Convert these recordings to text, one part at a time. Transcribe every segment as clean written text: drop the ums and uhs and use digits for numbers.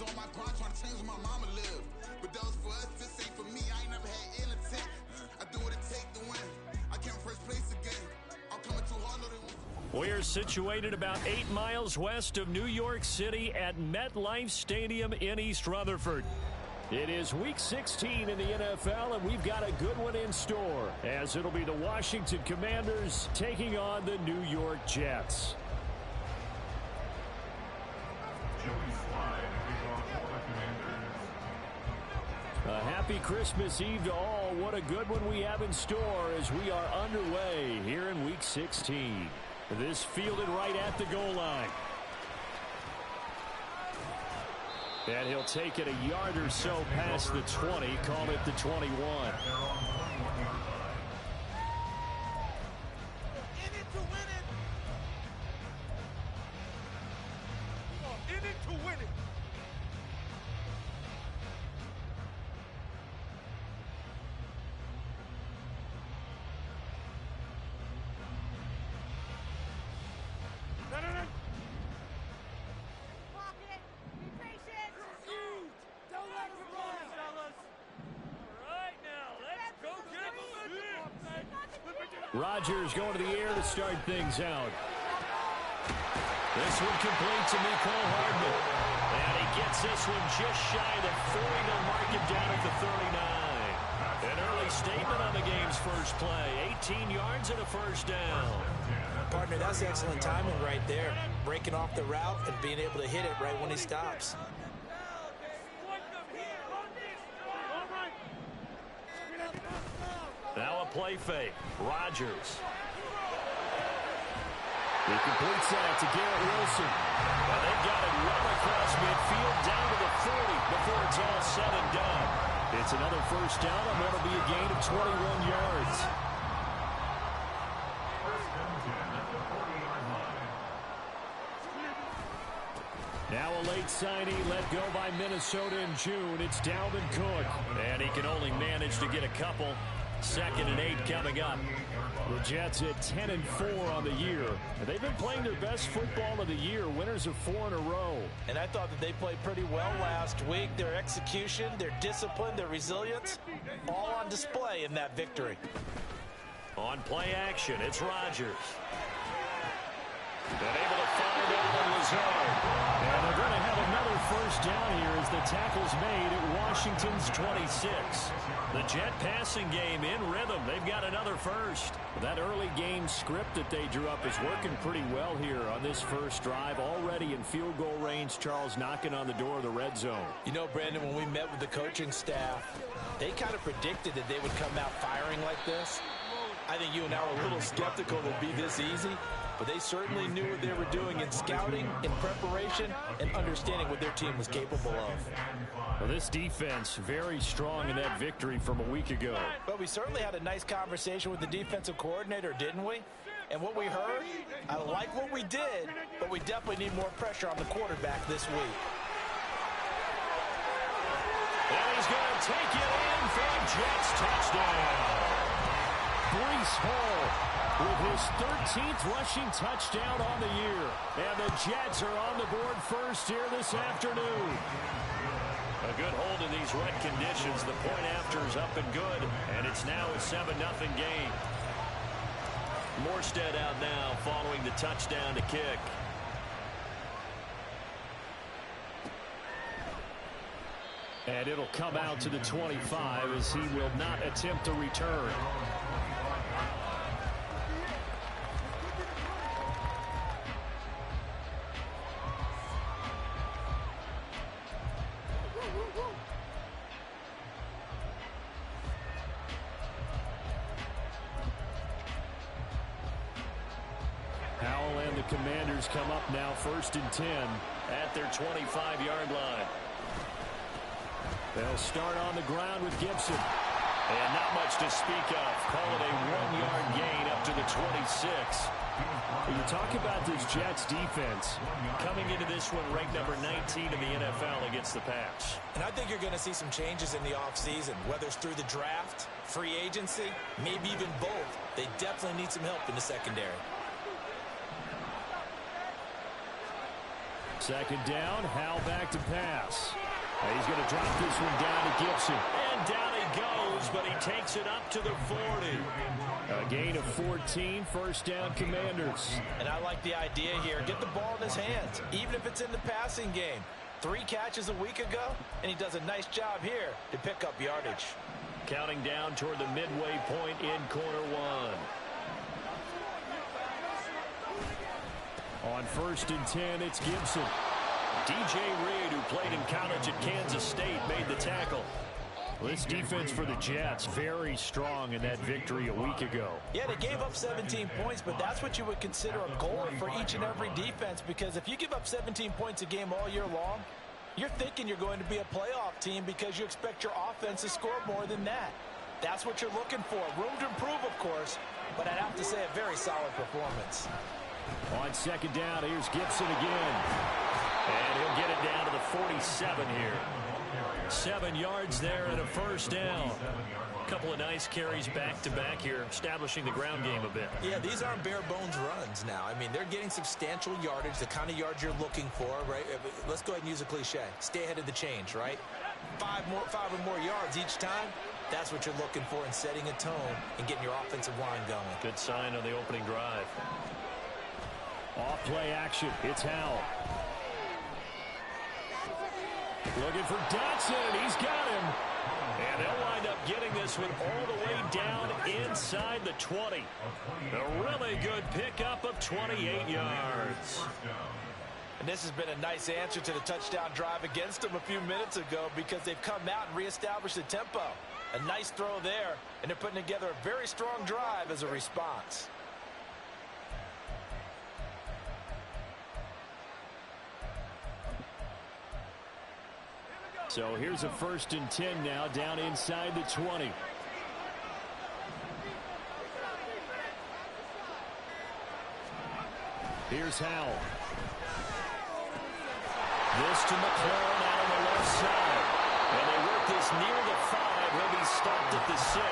on my grind trying to change where my mama live. But that was for us, this ain't for me. I ain't never had ill intent. I do what it take to win. I came first place again. I'm coming too hard, no they won't. We're situated about 8 miles west of New York City at MetLife Stadium in East Rutherford. It is Week 16 in the NFL, and we've got a good one in store, as it'll be the Washington Commanders taking on the New York Jets. A happy Christmas Eve to all. What a good one we have in store as we are underway here in Week 16. This fielded right at the goal line. And he'll take it a yard or so past the 20, call it the 21. Rodgers going to the air to start things out. This one complete to Mecole Hardman. And he gets this one just shy of the 40. They'll mark him down at the 39. An early statement on the game's first play. 18 yards and a first down. Partner, that's excellent timing right there. Breaking off the route and being able to hit it right when he stops. Now a play fake. Rodgers. He completes that to Garrett Wilson. And they've got it well across midfield down to the 40 before it's all said and done. It's another first down and that'll be a gain of 21 yards. Now a late signing let go by Minnesota in June. It's Dalvin Cook. And he can only manage to get a couple. 2nd and 8 coming up. The Jets at 10-4 on the year. And they've been playing their best football of the year. Winners of 4 in a row. And I thought that they played pretty well last week. Their execution, their discipline, their resilience, all on display in that victory. On play action, it's Rodgers. And able to find Allen Lazard. And they're going to have another first down here as the tackle's made at Washington's 26. The Jet passing game in rhythm. They've got another first. That early game script that they drew up is working pretty well here on this first drive. Already in field goal range, Charles knocking on the door of the red zone. You know, Brandon, when we met with the coaching staff, they kind of predicted that they would come out firing like this. I think you and I were a little skeptical that it'd be this easy, but they certainly knew what they were doing in scouting, in preparation, and understanding what their team was capable of. Well, this defense very strong in that victory from a week ago. But we certainly had a nice conversation with the defensive coordinator, didn't we? And what we heard, I like what we did, but we definitely need more pressure on the quarterback this week. And he's going to take it in for a Jets touchdown. Breece Hall with his 13th rushing touchdown on the year. And the Jets are on the board first here this afternoon. A good hold in these wet conditions. The point after is up and good, and it's now a 7-0 game. Morstead out now following the touchdown to kick. And it'll come out to the 25 as he will not attempt a return. Howell and the Commanders come up now 1st and 10 at their 25-yard line. They'll start on the ground with Gibson. And not much to speak of. Call it a 1-yard gain up to the 26. When you talk about this Jets defense, coming into this one ranked number 19 in the NFL against the pass. And I think you're going to see some changes in the offseason, whether it's through the draft, free agency, maybe even both. They definitely need some help in the secondary. Second down, Howell back to pass. He's going to drop this one down to Gibson. And down he goes, but he takes it up to the 40. A gain of 14, first down Commanders. And I like the idea here. Get the ball in his hands, even if it's in the passing game. 3 catches a week ago, and he does a nice job here to pick up yardage. Counting down toward the midway point in quarter 1. On 1st and 10, it's Gibson. DJ Reed, who played in college at Kansas State, made the tackle. This defense for the Jets, very strong in that victory a week ago. Yeah, they gave up 17 points, but that's what you would consider a goal for each and every defense, because if you give up 17 points a game all year long, you're thinking you're going to be a playoff team because you expect your offense to score more than that. That's what you're looking for. Room to improve, of course, but I'd have to say a very solid performance. On 2nd down, here's Gibson again. And he'll get it down to the 47 here. 7 yards there and a first down. A couple of nice carries back-to-back here, establishing the ground game a bit. Yeah, these aren't bare-bones runs now. I mean, they're getting substantial yardage, the kind of yards you're looking for, right? Let's go ahead and use a cliche. Stay ahead of the change, right? 5 or more yards each time. That's what you're looking for in setting a tone and getting your offensive line going. Good sign on the opening drive. Off play action. It's Howell. Looking for Dotson, and he's got him. And they'll wind up getting this one all the way down inside the 20. A really good pickup of 28 yards. And this has been a nice answer to the touchdown drive against them a few minutes ago, because they've come out and reestablished the tempo. A nice throw there, and they're putting together a very strong drive as a response. So here's a 1st and 10 now, down inside the 20. Here's Howell. This to McLaurin out on the left side. And they work this near the 5. He'll be stopped at the 6.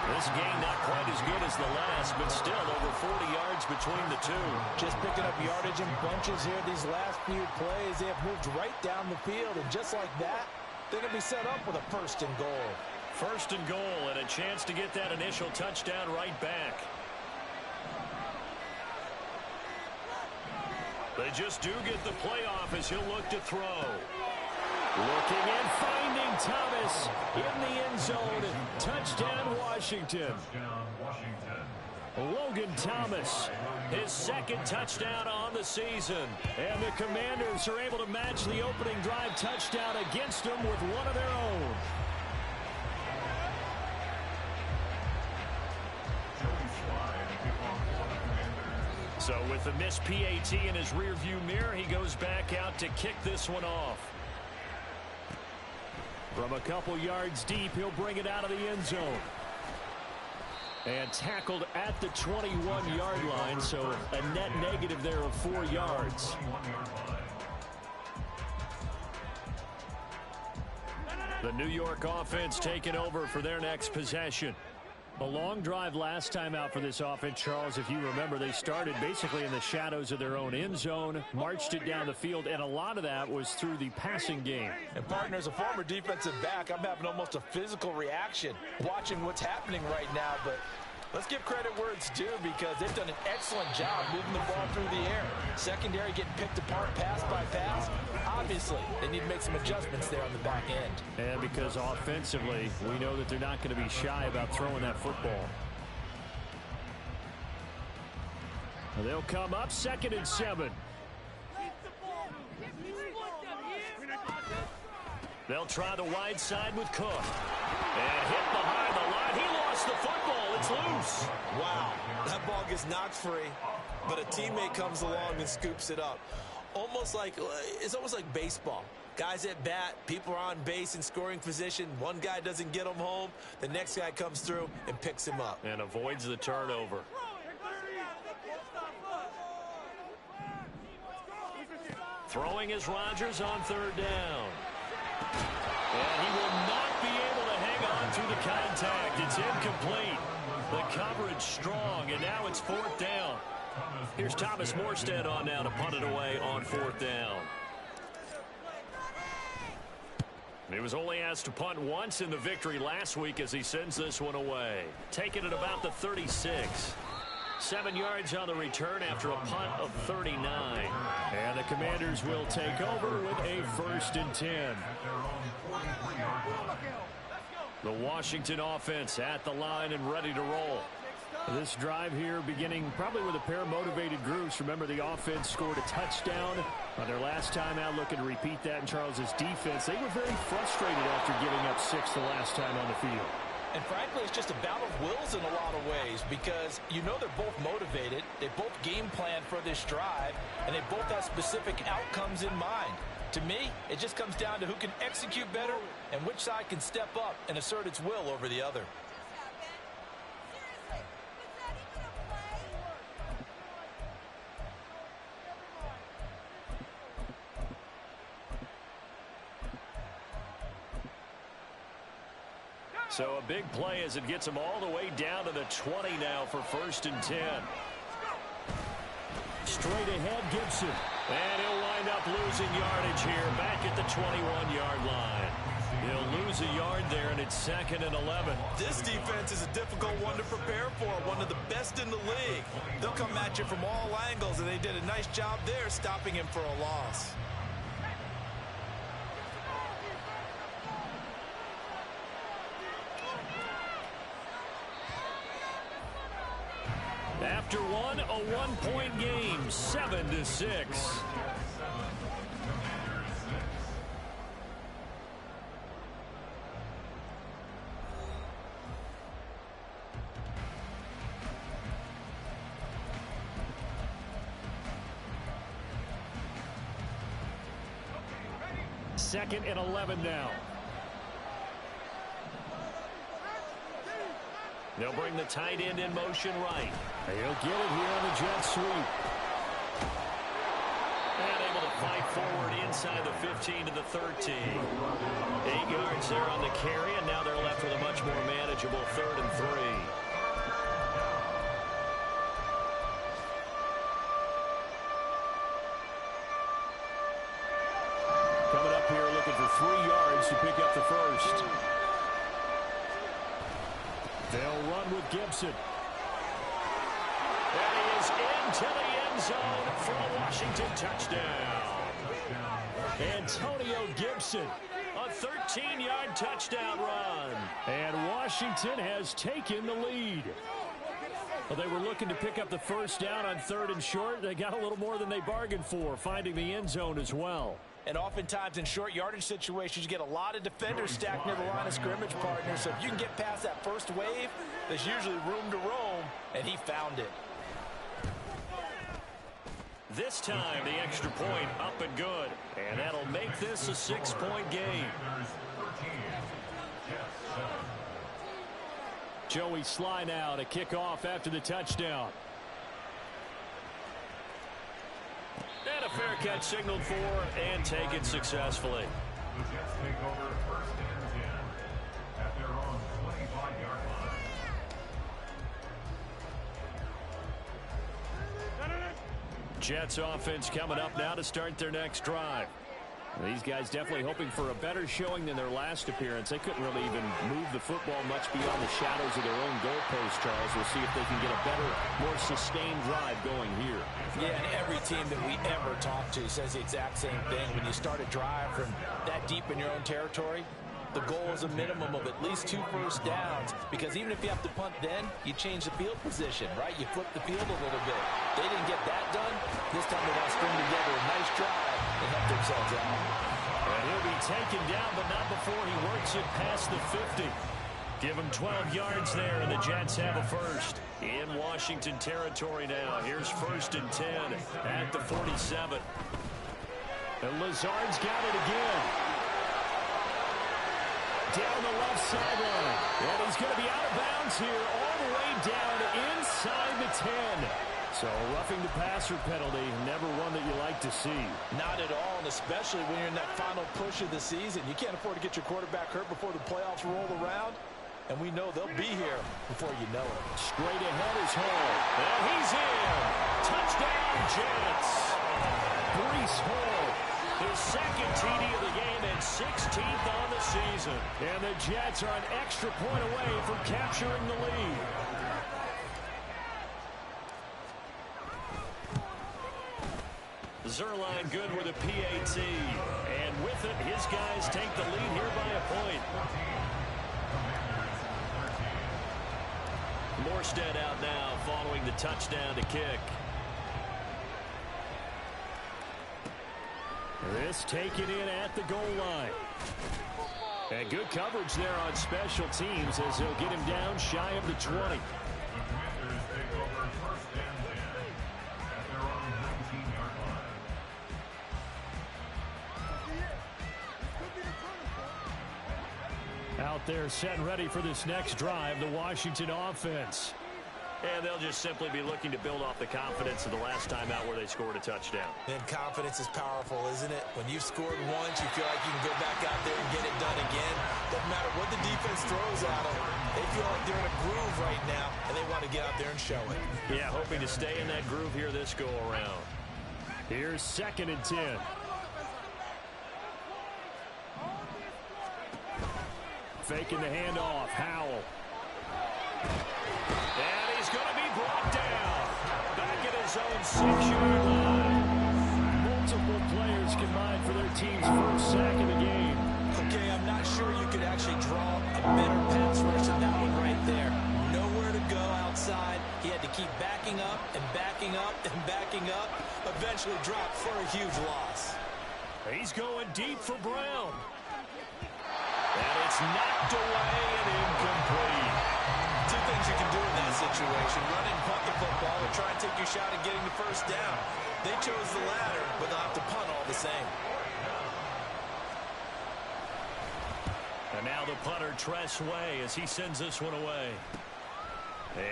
This gain not quite as good as the last, but still over 40 yards between the two. Just picking up yardage in bunches here these last few plays. They have moved right down the field, and just like that, they're going to be set up with a 1st and goal. 1st and goal, and a chance to get that initial touchdown right back. They just do get the playoff as he'll look to throw. Looking and finding Thomas in the end zone. Touchdown, Washington. Logan Thomas, his 2nd touchdown on the season. And the Commanders are able to match the opening drive touchdown against them with one of their own. So with the missed PAT in his rearview mirror, he goes back out to kick this one off. From a couple yards deep, he'll bring it out of the end zone. And tackled at the 21-yard line, so a net negative there of 4 yards. The New York offense taking over for their next possession. A long drive last time out for this offense, Charles. If you remember, they started basically in the shadows of their own end zone, marched it down the field, and a lot of that was through the passing game. And, partner, as a former defensive back, I'm having almost a physical reaction watching what's happening right now. But let's give credit where it's due, because they've done an excellent job moving the ball through the air. Secondary getting picked apart pass by pass. Obviously, they need to make some adjustments there on the back end. And because offensively, we know that they're not going to be shy about throwing that football. They'll come up 2nd and 7. They'll try the wide side with Cook. And hit behind the line. He lost the football. It's loose. Wow, that ball gets knocked free, but a teammate comes along and scoops it up. It's almost like baseball. Guys at bat, people are on base in scoring position. One guy doesn't get him home. The next guy comes through and picks him up. And avoids the turnover. Throwing is Rodgers on 3rd down. And he will not be able to hang on through the contact. It's incomplete. The coverage strong, and now it's 4th down. Here's Thomas Morstead on now to punt it away on 4th down. He was only asked to punt once in the victory last week as he sends this one away. Taking it about the 36. 7 yards on the return after a punt of 39. And the Commanders will take over with a 1st and 10. The Washington offense at the line and ready to roll. This drive here beginning probably with a pair of motivated groups. Remember, the offense scored a touchdown on their last time out, looking to repeat that in Charles's defense. They were very frustrated after giving up 6 the last time on the field. And frankly, it's just a battle of wills in a lot of ways because you know they're both motivated. They both game plan for this drive, and they both have specific outcomes in mind. To me, it just comes down to who can execute better and which side can step up and assert its will over the other. So a big play as it gets him all the way down to the 20 now for 1st and 10. Straight ahead, Gibson. And he'll wind up losing yardage here back at the 21-yard line. He'll lose a yard there, and it's 2nd and 11. This defense is a difficult one to prepare for, one of the best in the league. They'll come at you from all angles, and they did a nice job there stopping him for a loss. After one, a 1-point game, 7-6. Second and 11 now. They'll bring the tight end in motion right. He'll get it here on the jet sweep. And able to fight forward inside the 15 to the 13. 8 yards there on the carry, and now they're left with a much more manageable 3rd and 3. Coming up here looking for 3 yards to pick up the first. They'll run with Gibson. And he is into the end zone for a Washington touchdown. Antonio Gibson. A 13-yard touchdown run. And Washington has taken the lead. Well, they were looking to pick up the first down on 3rd and short. They got a little more than they bargained for, finding the end zone as well. And oftentimes in short yardage situations, you get a lot of defenders stacked near the line of scrimmage, partner. So if you can get past that first wave, there's usually room to roam, and he found it. This time, the extra point up and good. And that'll make this a 6-point game. Joey Sly now to kick off after the touchdown. And a fair catch signaled for and taken successfully. The Jets take over 1st and 10 at their own 25-yard line. Jets offense coming up now to start their next drive. These guys definitely hoping for a better showing than their last appearance. They couldn't really even move the football much beyond the shadows of their own goalpost, Charles. We'll see if they can get a better, more sustained drive going here. Yeah, and every team that we ever talk to says the exact same thing. When you start a drive from that deep in your own territory, the goal is a minimum of at least 2 first downs, because even if you have to punt then, you change the field position, right? You flip the field a little bit. They didn't get that done. This time they got to string together a nice drive and help themselves out. And he'll be taken down, but not before he works it past the 50. Give him 12 yards there, and the Jets have a first. In Washington territory now. Here's 1st and 10 at the 47. And Lazard's got it again. Down the left sideline. And he's going to be out of bounds here all the way down inside the 10. So a roughing the passer penalty, never one that you like to see. Not at all, and especially when you're in that final push of the season. You can't afford to get your quarterback hurt before the playoffs roll around. And we know they'll be here before you know it. Straight ahead is Hall. And he's in. Touchdown, Jets. Breece Hall, his second TD of the game and 16th on the season. And the Jets are an extra point away from capturing the lead. Zerline good with a PAT. And with it, his guys take the lead here by a point. Morstead out now following the touchdown to kick. This taken in at the goal line. And good coverage there on special teams as he'll get him down shy of the 20. The Commanders take over first and 10 at their own 19-yard line. Out there set and ready for this next drive, the Washington offense. And they'll just simply be looking to build off the confidence of the last time out where they scored a touchdown. And confidence is powerful, isn't it? When you've scored once, you feel like you can go back out there and get it done again. Doesn't matter what the defense throws at them. They feel like they're in a groove right now, and they want to get out there and show it. Yeah, hoping to stay in that groove here this go-around. Here's 2nd and 10. Faking the handoff. Howell. And he's going to be brought down. Back at his own 6-yard line. Multiple players combined for their team's first sack of the game. Okay, I'm not sure you could actually draw a better pass rush than that one right there. Nowhere to go outside. He had to keep backing up and backing up and backing up. Eventually dropped for a huge loss. He's going deep for Brown. And it's knocked away and incomplete. Two things you can do in that situation. Run and punt the football or try and take your shot at getting the first down. They chose the latter, but they'll have to punt all the same. And now the punter, Tress Way, as he sends this one away.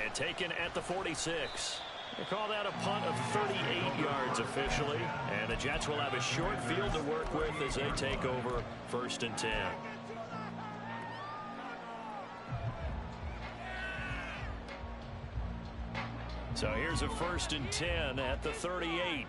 And taken at the 46. They call that a punt of 38 yards officially. And the Jets will have a short field to work with as they take over 1st and 10. So here's a 1st and 10 at the 38.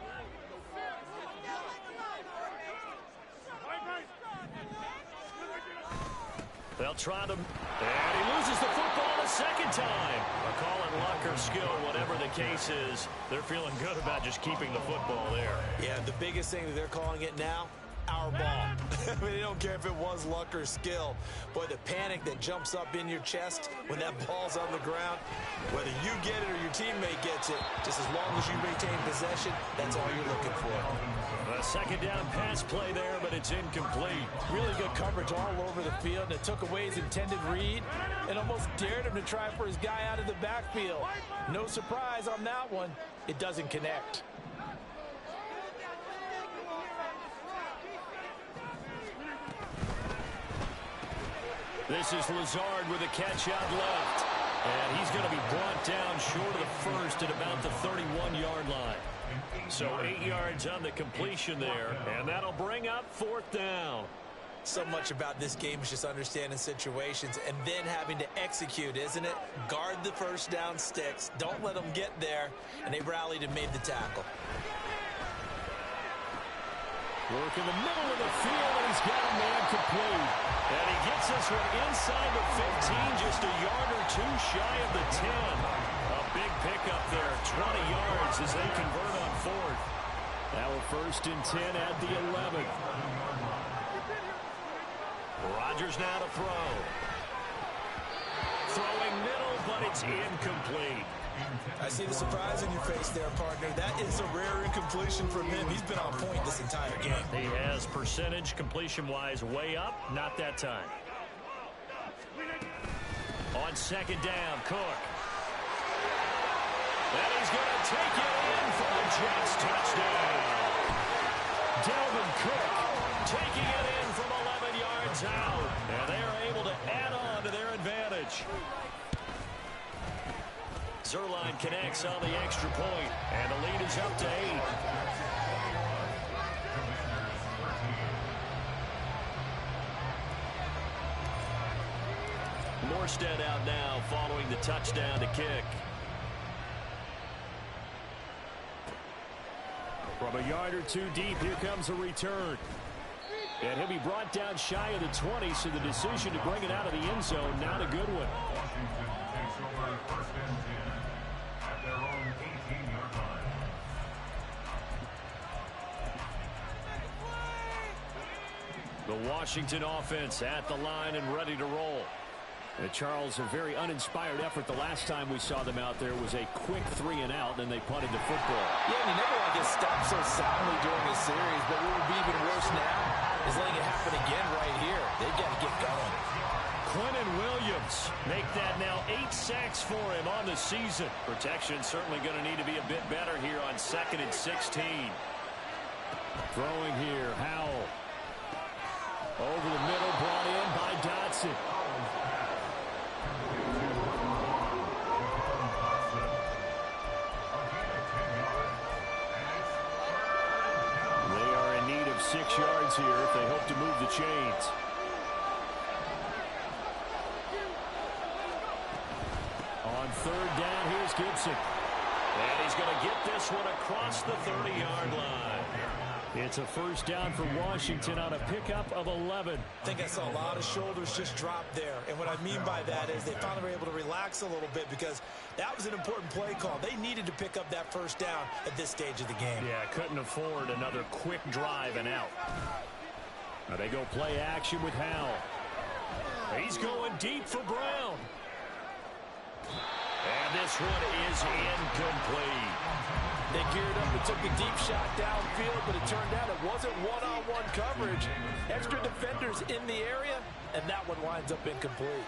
They'll try them, and he loses the football a second time. A call it luck or skill, whatever the case is. They're feeling good about just keeping the football there. Yeah, the biggest thing that they're calling it now, our ball. I mean, they don't care if it was luck or skill. Boy, the panic that jumps up in your chest when that ball's on the ground, whether you get it or your teammate gets it, just as long as you maintain possession, that's all you're looking for. A second down pass play there, but it's incomplete. Really good coverage all over the field, and it took away his intended read and almost dared him to try for his guy out of the backfield. No surprise on that one. It doesn't connect. This is Lazard with a catch out left. And he's going to be brought down short of the first at about the 31-yard line. So 8 yards on the completion there, and that'll bring up 4th down. So much about this game is just understanding situations and then having to execute, isn't it? Guard the first down sticks. Don't let them get there, and they rallied and made the tackle. Work in the middle of the field, and he's got a man complete. And he gets this one inside the 15, just a yard or two shy of the 10. A big pickup there, 20 yards as they convert on 4th. Now a 1st and 10 at the 11. Rodgers now to throw. Throwing middle, but it's incomplete. I see the surprise in your face there, partner. That is a rare incompletion from him. He's been on point this entire game. He has percentage completion-wise way up. Not that time. On 2nd down, Cook. And he's going to take it in for the Jets touchdown. Dalvin Cook taking it in from 11 yards out. And they are able to add on to their advantage. Zerline connects on the extra point, and the lead is up to 8. Morstead out now following the touchdown to kick. From a yard or two deep, here comes a return. And he'll be brought down shy of the 20, so the decision to bring it out of the end zone, not a good one. Washington takes over first and 10 at their own 18-yard line. The Washington offense at the line and ready to roll. And Charles, a very uninspired effort. The last time we saw them out there was a quick 3-and-out, and they punted the football. Yeah, and you never want to get stopped so soundly during a series, but what would be even worse now is letting it happen again right here. They've got to get going. Quentin Williams make that now 8 sacks for him on the season. Protection certainly going to need to be a bit better here on 2nd and 16. Throwing here, Howell. Over the middle, brought in by Dotson. They are in need of 6 yards here if they hope to move the chains. On 3rd down, here's Gibson. And he's going to get this one across the 30-yard line. It's a first down for Washington on a pickup of 11. I think I saw a lot of shoulders just drop there. And what I mean by that is they finally were able to relax a little bit because that was an important play call. They needed to pick up that first down at this stage of the game. Yeah, couldn't afford another quick drive and out. Now they go play action with Howell. He's going deep for Brown. And this one is incomplete. They geared up and took a deep shot downfield, but it turned out it wasn't one-on-one coverage. Extra defenders in the area, and that one winds up incomplete.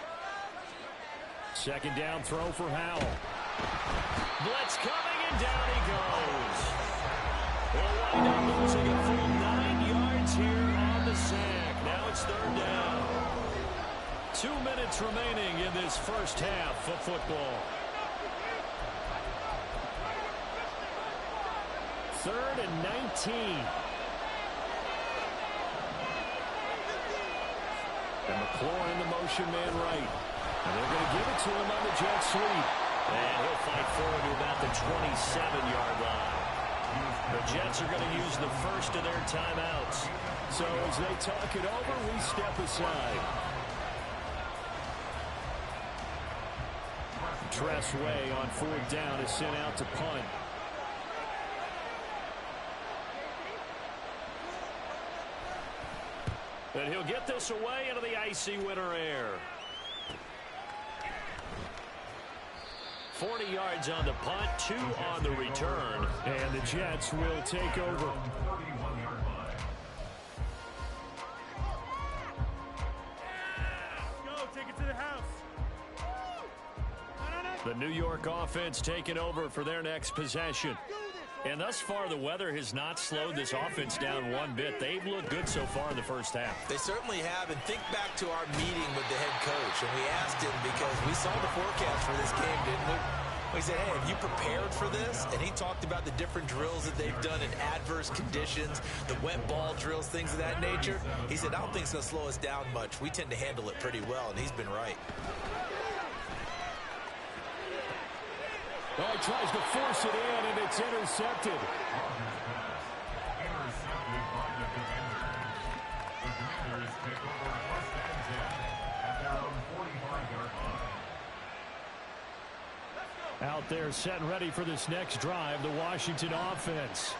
2nd down throw for Howell. Blitz coming, and down he goes. They'll wind up losing a full 9 yards here on the sack. Now it's 3rd down. 2 minutes remaining in this first half of football. 3rd and 19. And McLaurin, the motion man right. And they're going to give it to him on the jet sweep. And he'll fight forward to about the 27-yard line. The Jets are going to use the first of their timeouts. So as they talk it over, we step aside. Tress Way on 4th down is sent out to punt. And he'll get this away into the icy winter air. 40 yards on the punt, 2 on the return. And the Jets will take over. Go, take it to the house. The New York offense taking over for their next possession. And thus far, the weather has not slowed this offense down one bit. They've looked good so far in the first half. They certainly have. And think back to our meeting with the head coach. And we asked him because we saw the forecast for this game, didn't we? We said, hey, have you prepared for this? And he talked about the different drills that they've done in adverse conditions, the wet ball drills, things of that nature. He said, I don't think it's going to slow us down much. We tend to handle it pretty well, and he's been right. Oh, he tries to force it in, and it's intercepted. Intercepted by the defender. The Commanders take over first and 10 at their own 45-yard line. Out there set and ready for this next drive, the Washington offense.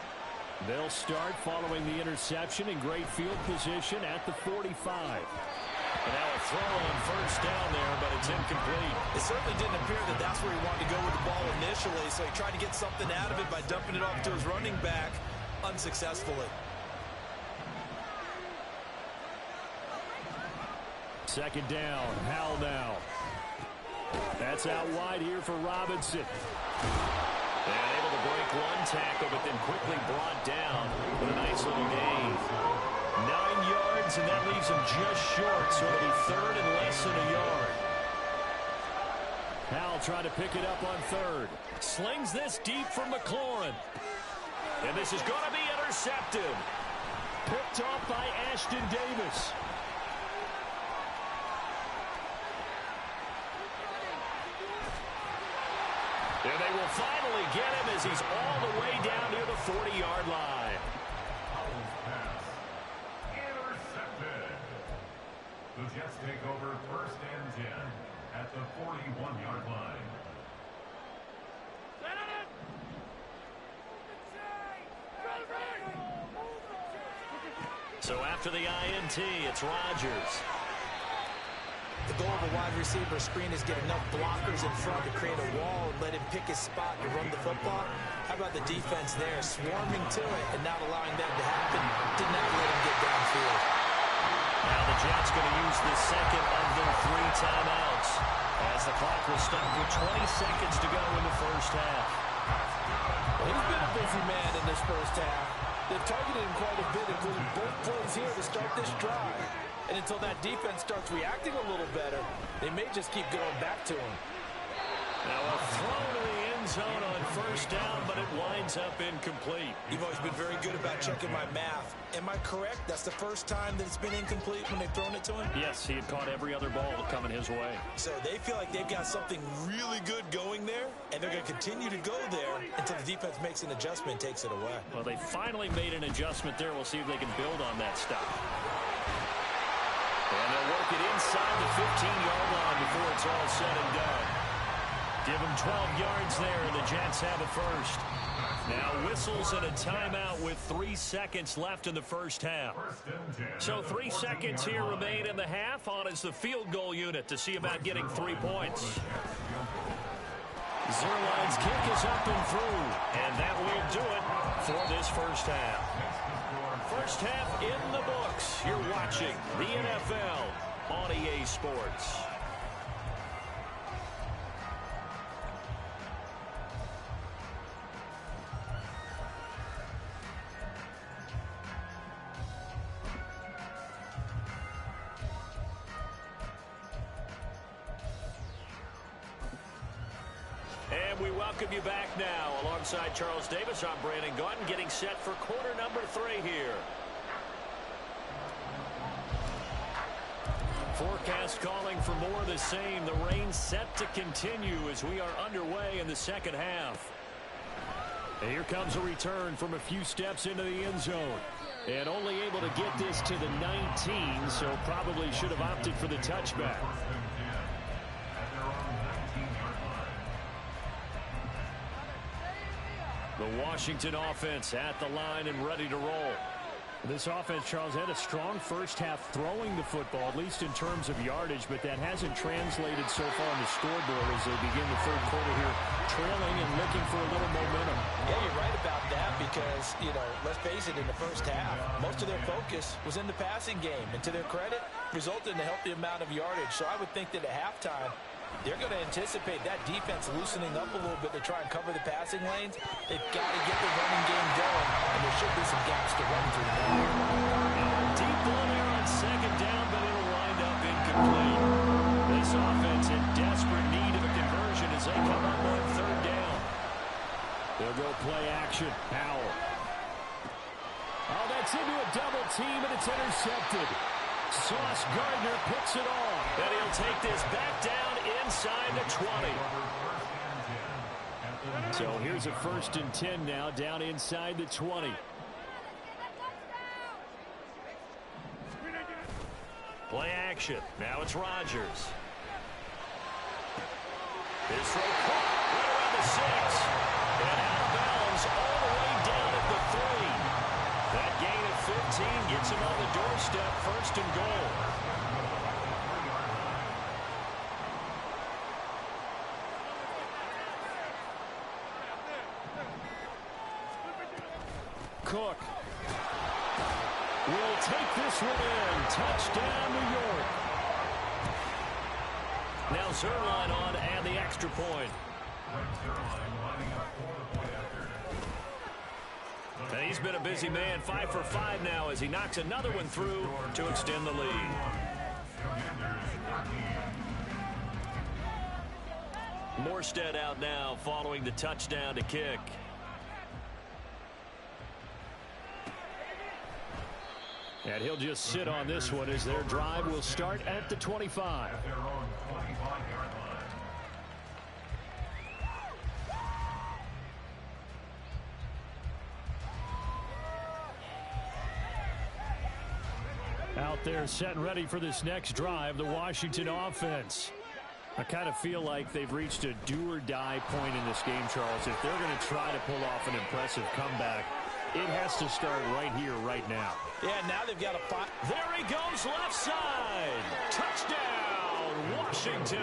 They'll start following the interception in great field position at the 45. And now a throw on first down there, but it's incomplete. It certainly didn't appear that that's where he wanted to go with the ball initially, so he tried to get something out of it by dumping it off to his running back unsuccessfully. 2nd down, Howell now. That's out wide here for Robinson. And able to break one tackle, but then quickly brought down with a nice little gain. 9 yards, and that leaves him just short, so it'll be 3rd and less than a yard. Howell trying to pick it up on 3rd. Slings this deep from McLaurin. And this is going to be intercepted. Picked off by Ashton Davis. And they will finally get him as he's all the way down near the 40-yard line. Pass. Intercepted. The Jets take over 1st and 10 at the 41-yard line. So after the INT, it's Rodgers. The goal of a wide receiver screen is get enough blockers in front to create a wall and let him pick his spot to run the football. How about the defense there, swarming to it and not allowing that to happen? Did not let him get downfield. Now the Jets going to use the second of their 3 timeouts as the clock will stop with 20 seconds to go in the first half. Well, he's been a busy man in this first half. They've targeted him quite a bit, including both plays here to start this drive. And until that defense starts reacting a little better, they may just keep going back to him. Now a throw to the end zone on first down, but it winds up incomplete. You've always been very good about checking my math. Am I correct? That's the first time that it's been incomplete when they've thrown it to him? Yes, he had caught every other ball coming his way. So they feel like they've got something really good going there, and they're going to continue to go there until the defense makes an adjustment and takes it away. Well, they finally made an adjustment there. We'll see if they can build on that stop. And they'll work it inside the 15-yard line before it's all said and done. Give them 12 yards there, and the Jets have a first. Now whistles and a timeout with 3 seconds left in the first half. So 3 seconds here remain in the half. On is the field goal unit to see about getting 3 points. Zerline's kick is up and through, and that will do it for this first half. First half in the books. You're watching the NFL on EA Sports. And we welcome you back now. Alongside Charles Davis, I'm Brandon Gaudin, getting set for quarter number 3 here. Forecast calling for more of the same. The rain set to continue as we are underway in the second half. And here comes a return from a few steps into the end zone. And only able to get this to the 19, so probably should have opted for the touchback. The Washington offense at the line and ready to roll. This offense, Charles, had a strong first half throwing the football, at least in terms of yardage, but that hasn't translated so far on the scoreboard as they begin the third quarter here, trailing and looking for a little momentum. Yeah, you're right about that because, let's face it, in the first half, most of their focus was in the passing game. And to their credit, resulted in a healthy amount of yardage. So I would think that at halftime, they're going to anticipate that defense loosening up a little bit to try and cover the passing lanes. They've got to get the running game going, and there should be some gaps to run through. Deep ball there on second down, but it'll wind up incomplete. This offense in desperate need of a conversion as they come up on third down. They'll go play action. Powell. Oh, that's into a double team, and it's intercepted. Sauce Gardner picks it off. And he'll take this back down inside the 20. So here's a 1st and 10 now, down inside the 20. Play action. Now it's Rodgers. His throw caught right around the 6. And out of bounds all the way down at the 3. That gain of 15 gets him on the doorstep, 1st and goal. Cook will take this one in. Touchdown, New York. Now Zerline on to add the extra point. And he's been a busy man, 5 for 5 now as he knocks another one through to extend the lead. Morstead out now following the touchdown to kick. And he'll just sit on this one as their drive will start at the 25. Out there set and ready for this next drive, the Washington offense. I kind of feel like they've reached a do-or-die point in this game, Charles. If they're going to try to pull off an impressive comeback, it has to start right here, right now. Yeah, now they've got a fight. There he goes, left side. Touchdown, Washington.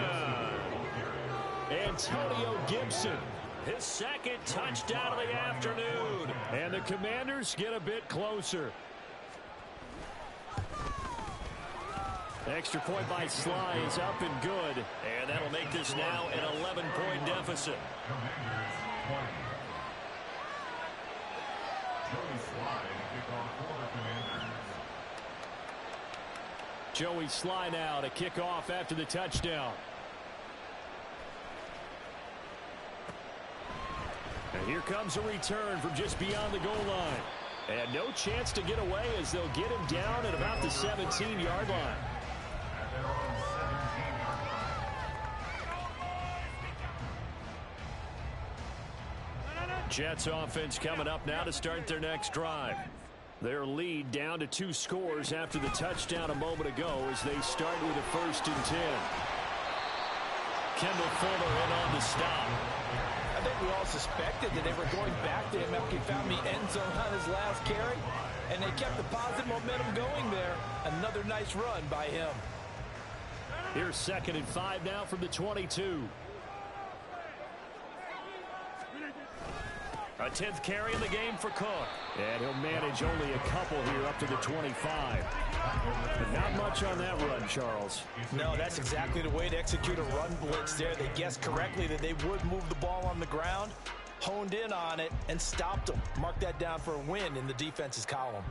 Antonio Gibson, his second touchdown of the afternoon. And the Commanders get a bit closer. The extra point by Sly is up and good. And that'll make this now an 11-point deficit. Commanders 20. Joey Sly to kick off for the Commanders. Joey Sly now to kick off after the touchdown. And here comes a return from just beyond the goal line. And no chance to get away as they'll get him down at about the 17-yard line. At their own 17-yard line. Jets offense coming up now to start their next drive. Their lead down to 2 scores after the touchdown a moment ago as they start with a 1st and 10. Kendall Fuller in on the stop. I think we all suspected that they were going back to him after he found the end zone on his last carry, and they kept the positive momentum going there. Another nice run by him. Here's 2nd and 5 now from the 22. A 10th carry in the game for Cook. And he'll manage only a couple here up to the 25. But not much on that run, Charles. No, that's exactly the way to execute a run blitz there. They guessed correctly that they would move the ball on the ground, honed in on it, and stopped them. Mark that down for a win in the defense's column.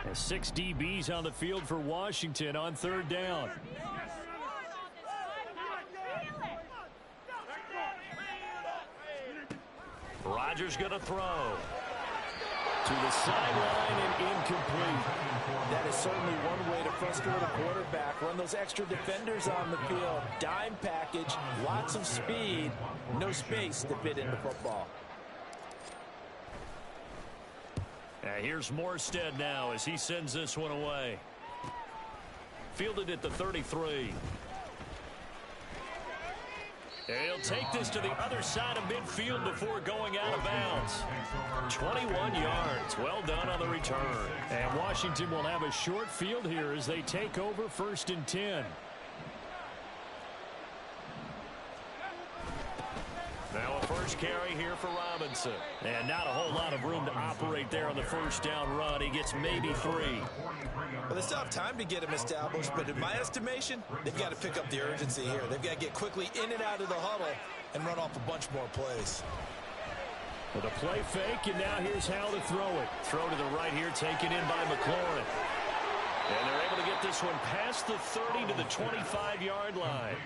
And 6 DBs on the field for Washington on 3rd down. Rodgers going to throw. To the sideline and incomplete. That is certainly one way to frustrate a quarterback. Run those extra defenders on the field. Dime package, lots of speed, no space to fit into football. Here's Morstead now as he sends this one away. Fielded at the 33. He'll take this to the other side of midfield before going out of bounds. 21 yards. Well done on the return. And Washington will have a short field here as they take over 1st and 10. Now a first carry here for Robinson. And not a whole lot of room to operate there on the 1st down run. He gets maybe 3. Well, they still have time to get him established, but in my estimation, they've got to pick up the urgency here. They've got to get quickly in and out of the huddle and run off a bunch more plays. With a play fake, and now here's how to throw it. Throw to the right here, taken in by McLaurin. And they're able to get this one past the 30 to the 25-yard line.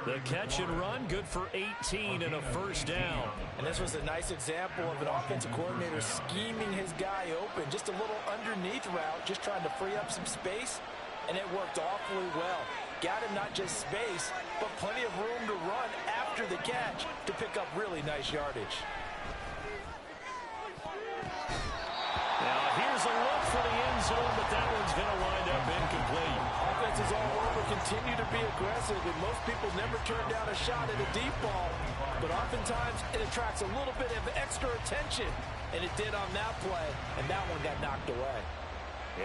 The catch and run, good for 18 and a 1st down. And this was a nice example of an offensive coordinator scheming his guy open. Just a little underneath route, just trying to free up some space, and it worked awfully well. Got him not just space, but plenty of room to run after the catch to pick up really nice yardage. Now here's a look for the end zone, but that one's going to wind up incomplete. Offenses all over continue to be aggressive, and most people never turn down a shot at a deep ball. But oftentimes it attracts a little bit of extra attention, and it did on that play, and that one got knocked away.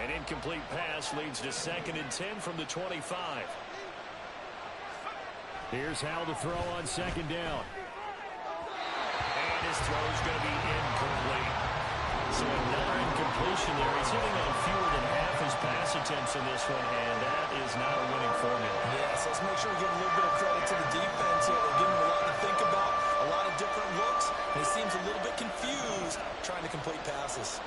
An incomplete pass leads to 2nd and 10 from the 25. Here's how to throw on 2nd down. And his throw's going to be incomplete. So another incompletion there. He's hitting on fewer than half his pass attempts in this one, and that is not a winning formula. Yes, let's make sure we give a little bit of credit to the defense here. They're giving him a lot to think about, a lot of different looks, and he seems a little bit confused trying to complete passes.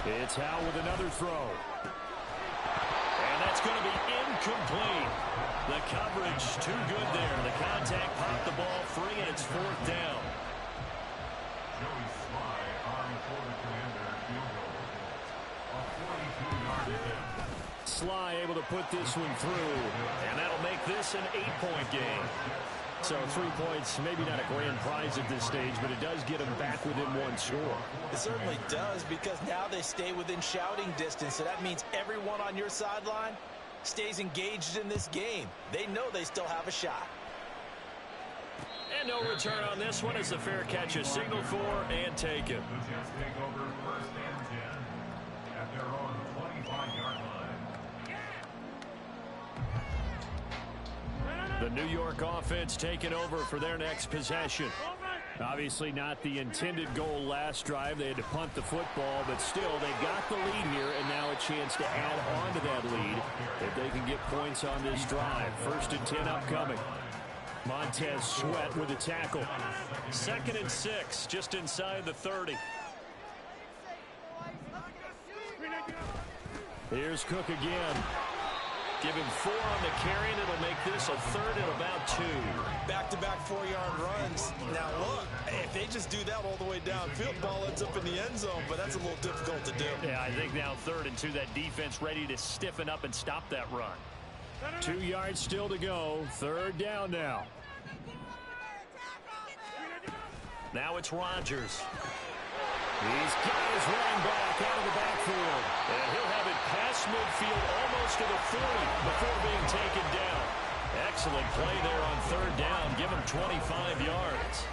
It's Howe with another throw. And that's going to be incomplete. The coverage too good there. The contact popped the ball free, and it's 4th down. Joey Sly on for the Commander field goal. A 42-yard attempt. Sly able to put this one through. And that'll make this an 8-point game. So 3 points, maybe not a grand prize at this stage, but it does get them back within one score. It certainly does, because now they stay within shouting distance. So that means everyone on your sideline stays engaged in this game. They know they still have a shot. And no return on this one as the fair catch is signaled for and taken. The Jets take over 1st and 10 at their own 25-yard line. The New York offense taking over for their next possession. Obviously not the intended goal last drive. They had to punt the football, but still they got the lead here, and now a chance to add on to that lead if they can get points on this drive. 1st and 10 upcoming. Montez Sweat with a tackle. 2nd and 6, just inside the 30. Here's Cook again. Give him 4 on the carry, and it'll make this a 3rd and about 2. Back-to-back 4-yard runs. Now, look, if they just do that all the way downfield, ball ends up in the end zone, but that's a little difficult to do. Yeah, I think now 3rd and 2, that defense ready to stiffen up and stop that run. 2 yards still to go. 3rd down now. Now it's Rodgers. He's got his running back out of the backfield. And he'll have it past midfield almost to the 40 before being taken down. Excellent play there on 3rd down. Give him 25 yards.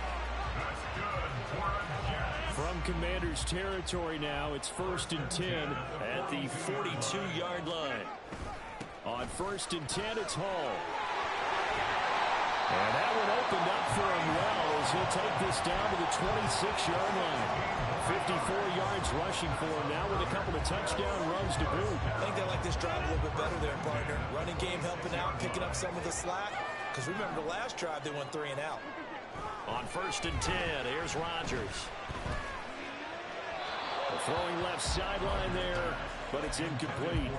From Commanders territory now, it's 1st and 10 At the 42-yard line. On 1st and 10, it's Hall. And that one opened up for him well as he'll take this down to the 26-yard line. 54 yards rushing for him now with a couple of touchdown runs to boot. I think they like this drive a little bit better there, partner. Running game helping out, picking up some of the slack. Because remember, the last drive they went 3 and out. On 1st and 10, here's Rodgers. Throwing left sideline there, but it's incomplete.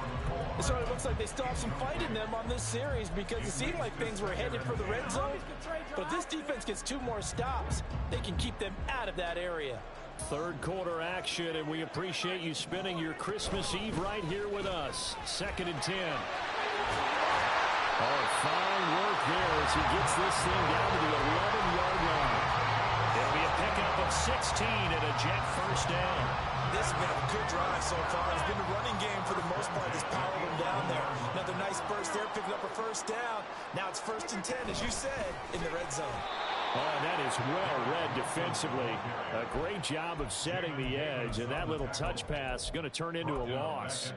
It sort of looks like they still have some fight in them on this series, because it seemed like things were headed for the red zone. But if this defense gets 2 more stops, they can keep them out of that area. 3rd quarter action, and we appreciate you spending your Christmas Eve right here with us. 2nd and 10. Oh, fine work there as he gets this thing down to the 11-yard line. It'll be a pickup of 16 and a Jet 1st down. This has been a good drive so far. It's been a running game for the most part that's powered them down there. Another nice burst there, picking up a 1st down. Now it's 1st and 10, as you said, in the red zone. Oh, that is well read defensively. A great job of setting the edge, and that little touch pass is going to turn into a loss.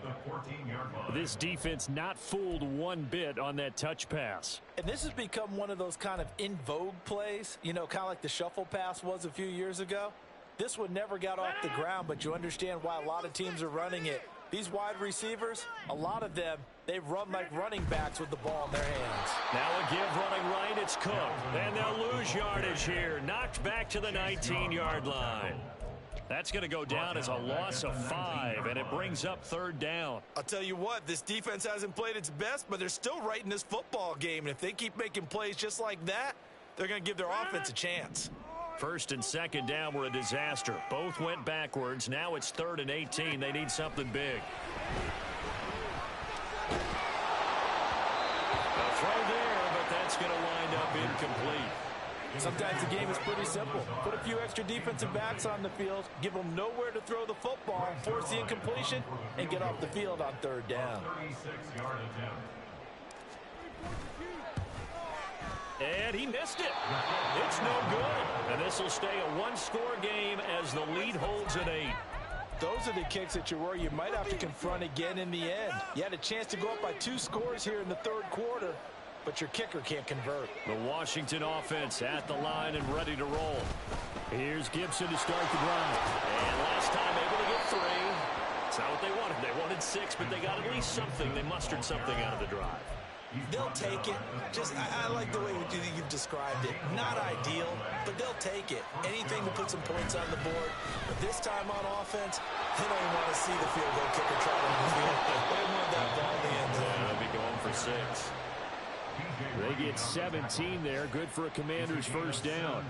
This defense not fooled one bit on that touch pass. And this has become one of those kind of in vogue plays, you know, kind of like the shuffle pass was a few years ago. This one never got off the ground, but you understand why a lot of teams are running it. These wide receivers, a lot of them, they run like running backs with the ball in their hands. Now a give running right, it's Cook. And they'll lose yardage here. Knocked back to the 19-yard line. That's going to go down as a loss of 5, and it brings up 3rd down. I'll tell you what, this defense hasn't played its best, but they're still right in this football game. And if they keep making plays just like that, they're going to give their offense a chance. 1st and 2nd down were a disaster. Both went backwards. Now it's 3rd and 18. They need something big. A throw there, but that's going to wind up incomplete. Sometimes the game is pretty simple. Put a few extra defensive backs on the field, give them nowhere to throw the football, force the incompletion, and get off the field on 3rd down. And he missed it. It's no good. And this will stay a 1-score game as the lead holds at 8. Those are the kicks that you worry you might have to confront again in the end. You had a chance to go up by 2 scores here in the 3rd quarter, but your kicker can't convert. The Washington offense at the line and ready to roll. Here's Gibson to start the drive. And last time able to get 3. It's not what they wanted. They wanted 6, but they got at least something. They mustered something out of the drive. They'll take it. Just, I like the way you've described it. Not ideal, but they'll take it. Anything to put some points on the board. But this time on offense, they don't even want to see the field goal kicker try to move the field. They want that ball in the end zone. They'll be going for 6. They get 17 there. Good for a Commander's 1st down.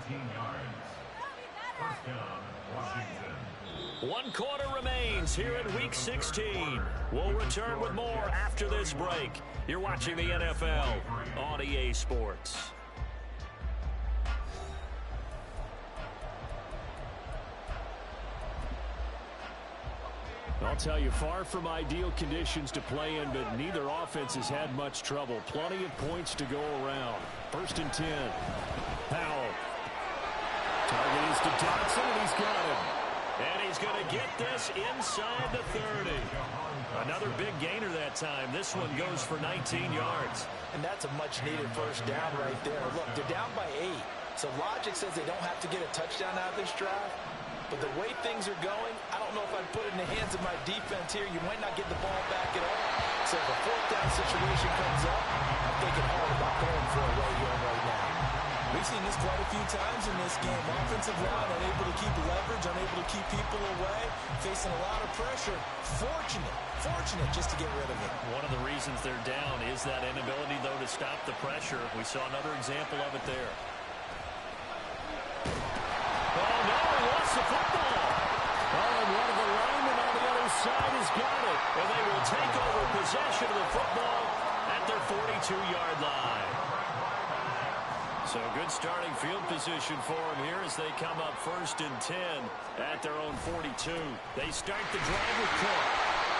1 quarter remains here in Week 16. We'll return with more after this break. You're watching the NFL on EA Sports. I'll tell you, far from ideal conditions to play in, but neither offense has had much trouble. Plenty of points to go around. 1st and 10. Powell. Target is to Johnson, and he's got him. And he's going to get this inside the 30. Another big gainer that time. This one goes for 19 yards. And that's a much-needed first down right there. Look, they're down by 8. So logic says they don't have to get a touchdown out of this drive. But the way things are going, I don't know if I'd put it in the hands of my defense here. You might not get the ball back at all. So if a 4th down situation comes up, I'm thinking hard about going for it right here and right now. We've seen this quite a few times in this game. Offensive line unable to keep leverage, unable to keep people away, facing a lot of pressure. Fortunate just to get rid of it. One of the reasons they're down is that inability, though, to stop the pressure. We saw another example of it there. Oh, no, he lost the football. Oh, and one of the linemen on the other side has got it. And they will take over possession of the football at their 42-yard line. So good starting field position for them here as they come up 1st and 10 at their own 42. They start the drive with Cook.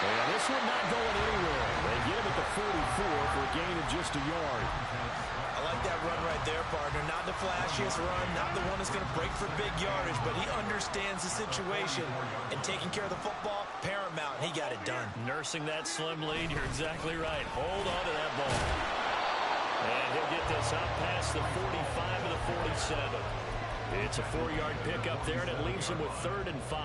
And this one not going anywhere. They get him at the 44 for a gain of just a yard. I like that run right there, partner. Not the flashiest run, not the one that's going to break for big yardage, but he understands the situation, and taking care of the football, paramount, and he got it done. Nursing that slim lead, you're exactly right. Hold on to that ball. And he'll get this up past the 45 to the 47. It's a 4-yard pickup there, and it leaves him with 3rd and 5.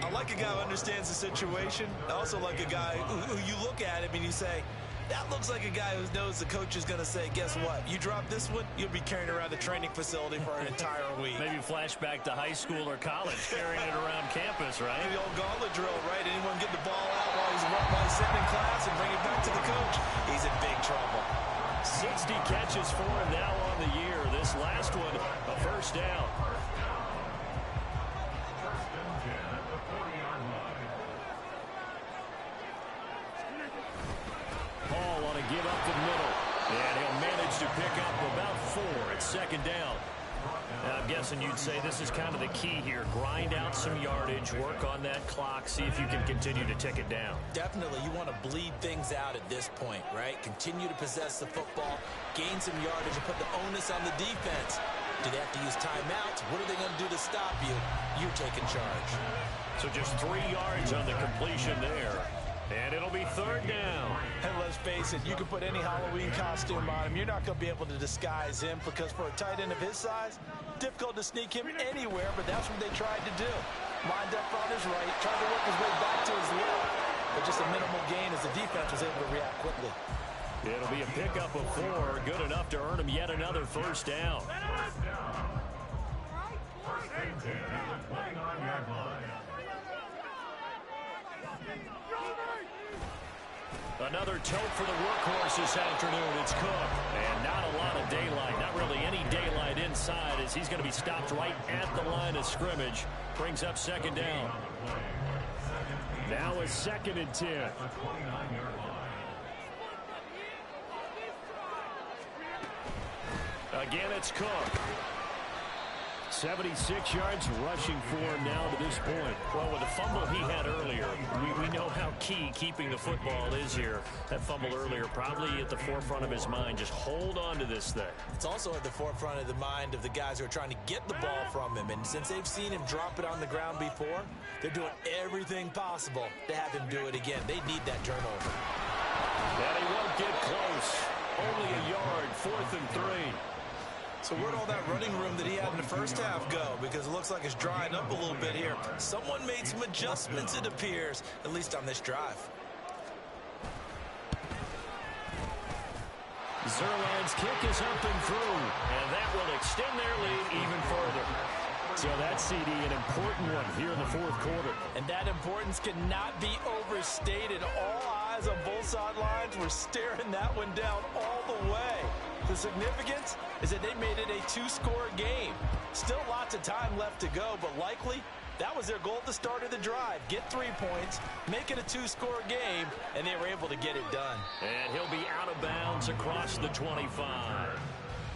I like a guy who understands the situation. I also like a guy who you look at him and you say, that looks like a guy who knows the coach is going to say, guess what? You drop this one, you'll be carrying around the training facility for an entire week. Maybe flashback to high school or college, carrying it around campus, right? The old gauntlet drill, right? Anyone get the ball out while he's sitting in class and bring it back to the coach? He's in big trouble. 60 catches for him now on the year. This last one, a 1st down. Paul on a give up the middle. And he'll manage to pick up about 4 at 2nd down. Now, I'm guessing you'd say this is kind of the key here. Grind out some yardage, work on that clock, see if you can continue to tick it down. Definitely, you want to bleed things out at this point, right? Continue to possess the football, gain some yardage, and put the onus on the defense. Do they have to use timeouts? What are they going to do to stop you? You're taking charge. So just 3 yards on the completion there. And it'll be 3rd down. And let's face it, you can put any Halloween costume on him. You're not going to be able to disguise him because for a tight end of his size, difficult to sneak him anywhere, but that's what they tried to do. Lined up on his right, tried to work his way back to his left, but just a minimal gain as the defense was able to react quickly. It'll be a pickup of 4, good enough to earn him yet another 1st down. 1st and 10 at the 29-yard line. Another tote for the workhorse this afternoon. It's Cook. And not a lot of daylight. Not really any daylight inside as he's going to be stopped right at the line of scrimmage. Brings up 2nd down. Now a 2nd and 10. Again, it's Cook. 76 yards rushing for him now to this point. Well, with the fumble he had earlier, we know how key keeping the football is here. That fumble earlier probably at the forefront of his mind. Just hold on to this thing. It's also at the forefront of the mind of the guys who are trying to get the ball from him. And since they've seen him drop it on the ground before, they're doing everything possible to have him do it again. They need that turnover. And he won't get close. Only a yard, 4th and 3. So where'd all that running room that he had in the first half go? Because it looks like it's drying up a little bit here. Someone made some adjustments, it appears, at least on this drive. Zerline's kick is up and through, and that will extend their lead even further. So that's, CD, an important one here in the 4th quarter. And that importance cannot be overstated. All eyes on both sidelines were staring that one down all the way. The significance is that they made it a 2-score game. Still lots of time left to go, but likely that was their goal at the start of the drive. Get 3 points, make it a 2-score game, and they were able to get it done. And he'll be out of bounds across the 25.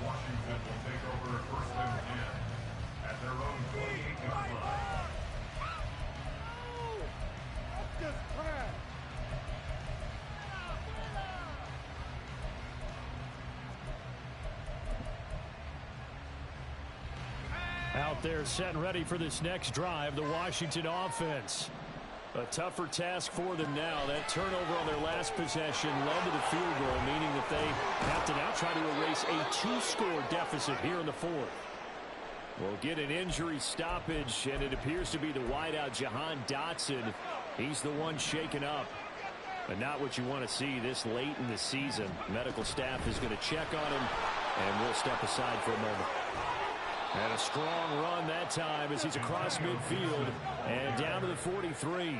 Washington will take over 1st and 10 at their own 28-yard line. Out there set and ready for this next drive, the Washington offense. A tougher task for them now. That turnover on their last possession led to the field goal, meaning that they have to now try to erase a two-score deficit here in the fourth. We'll get an injury stoppage, and it appears to be the wideout, Jahan Dotson. He's the one shaken up. But not what you want to see this late in the season. Medical staff is going to check on him, and we'll step aside for a moment. And a strong run that time as he's across midfield and down to the 43.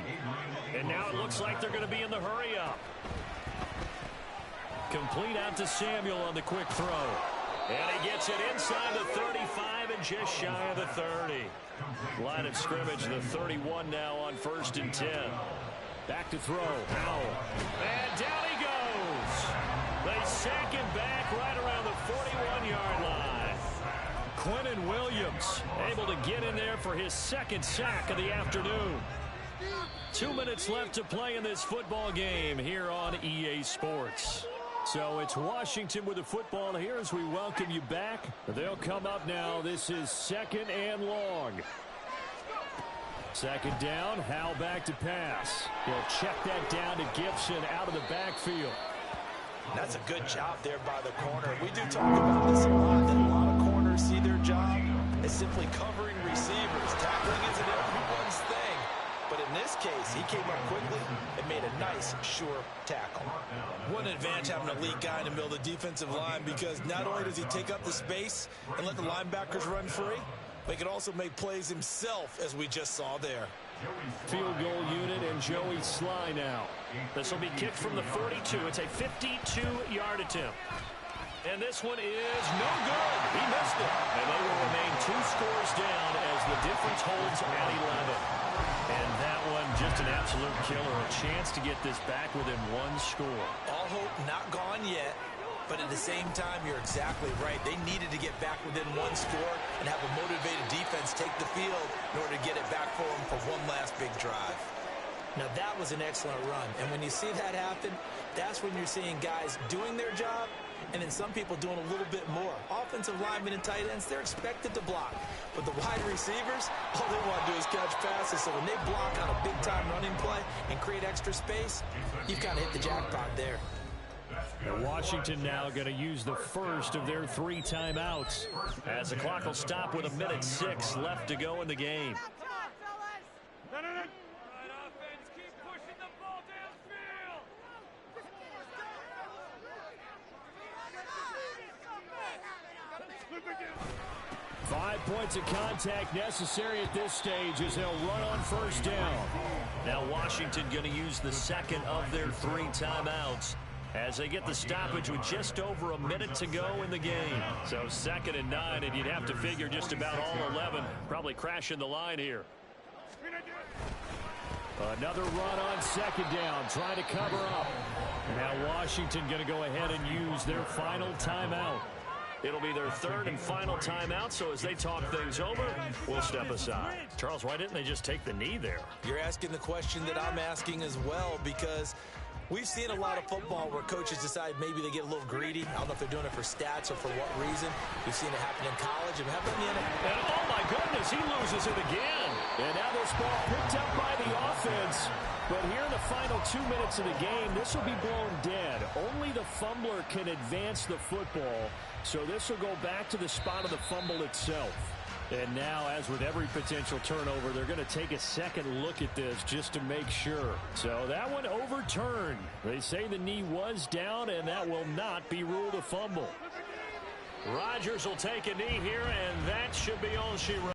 And now it looks like they're going to be in the hurry-up. Complete out to Samuel on the quick throw. And he gets it inside the 35 and just shy of the 30. Line of scrimmage, the 31 now on 1st and 10. Back to throw. Howell. And down he goes. They sack him back right around the 41-yard line. Quinnen Williams able to get in there for his second sack of the afternoon. 2 minutes left to play in this football game here on EA Sports. So it's Washington with the football here as we welcome you back. They'll come up now. This is 2nd and long. 2nd down. Howell back to pass. He'll check that down to Gibson out of the backfield. That's a good job there by the corner. We do talk about this a lot, that a lot of corners see their job as simply covering receivers. Tackling isn't everyone's thing. But in this case, he came up quickly and made a nice, sure tackle. What an advantage having an elite guy in the middle of the defensive line, because not only does he take up the space and let the linebackers run free, but he can also make plays himself, as we just saw there. Field goal unit and Joey Sly now. This will be kicked from the 42. It's a 52-yard attempt. And this one is no good. He missed it. And they will remain 2 scores down as the difference holds at 11. And that one just an absolute killer. A chance to get this back within 1 score. All hope not gone yet. But at the same time, you're exactly right. They needed to get back within 1 score and have a motivated defense take the field in order to get it back for them for one last big drive. Now, that was an excellent run. And when you see that happen, that's when you're seeing guys doing their job and then some people doing a little bit more. Offensive linemen and tight ends, they're expected to block. But the wide receivers, all they want to do is catch passes. So when they block on a big-time running play and create extra space, you've kind of hit the jackpot there. And Washington now going to use the first of their 3 timeouts as the clock will stop with 1:06 left to go in the game. 5 points of contact necessary at this stage as they'll run on 1st down. Now Washington going to use the second of their 3 timeouts as they get the stoppage with just over a minute to go in the game. So 2nd and 9, and you'd have to figure just about all 11 probably crashing the line here. Another run on 2nd down, trying to cover up. Now Washington going to go ahead and use their final timeout. It'll be their 3rd and final timeout, so as they talk things over, we'll step aside. Charles, why didn't they just take the knee there? You're asking the question that I'm asking as well, because we've seen a lot of football where coaches decide maybe they get a little greedy. I don't know if they're doing it for stats or for what reason. We've seen it happen in college and happen in the NFL. And oh my goodness, he loses it again. And now this ball picked up by the offense. But here in the final 2 minutes of the game, this will be blown dead. Only the fumbler can advance the football. So this will go back to the spot of the fumble itself. And now, as with every potential turnover, they're going to take a second look at this just to make sure. So that one overturned. They say the knee was down, and that will not be ruled a fumble. Rodgers will take a knee here, and that should be all she wrote.